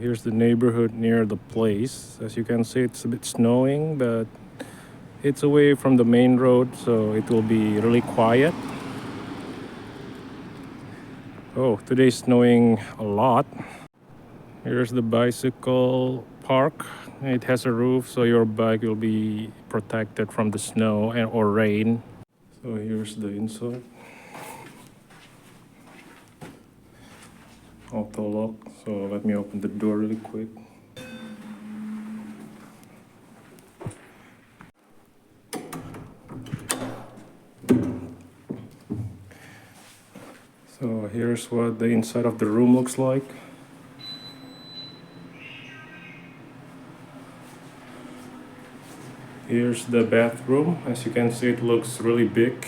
here's the neighborhood near the place. As you can see, it's a bit snowing, but it's away from the main road, so it will be really quiet. Oh, today's snowing a lot. Here's the bicycle park. It has a roof, so your bike will be protected from the snow or rain. So here's the inside. Auto lock, so let me open the door really quick. So here's what the inside of the room looks like. Here's the bathroom. As you can see, it looks really big.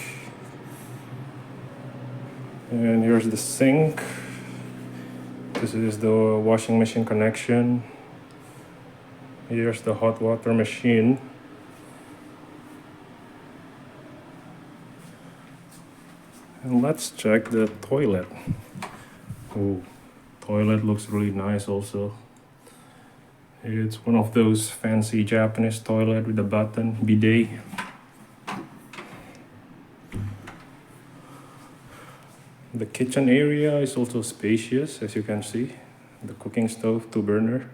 And here's the sink. This is the washing machine connection. Here's the hot water machine. And let's check the toilet. Oh, toilet looks really nice also. It's one of those fancy Japanese toilet with a button, bidet. The kitchen area is also spacious, as you can see. The cooking stove, 2-burner.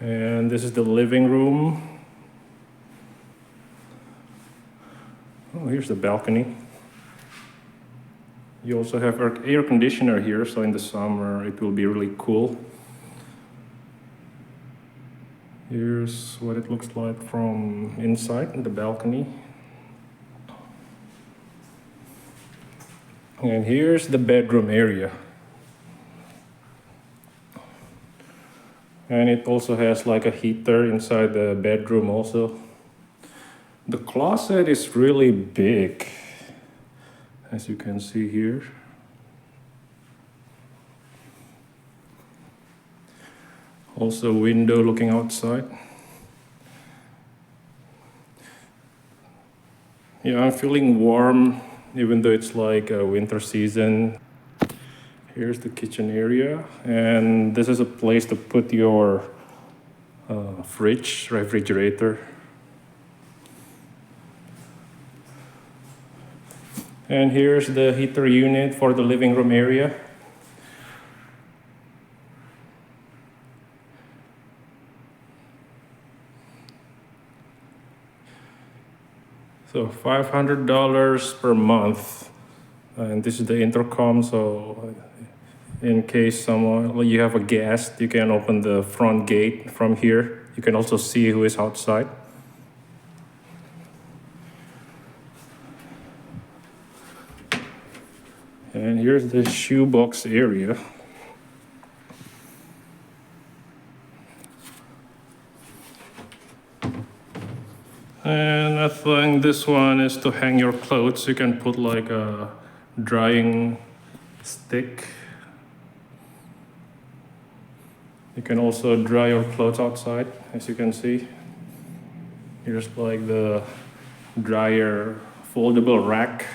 And this is the living room. Oh, here's the balcony. You also have air conditioner here, so in the summer it will be really cool. Here's what it looks like from inside in the balcony. And here's the bedroom area. And it also has like a heater inside the bedroom also. The closet is really big, as you can see here. Also window looking outside. Yeah, I'm feeling warm even though it's like a winter season. Here's the kitchen area, and this is a place to put your fridge, refrigerator. And here's the heater unit for the living room area. So $500 per month, and this is the intercom, so in case you have a guest, you can open the front gate from here. You can also see who is outside. And here's the shoebox area. And I think this one is to hang your clothes. You can put like a drying stick. You can also dry your clothes outside, as you can see. Here's like the dryer foldable rack.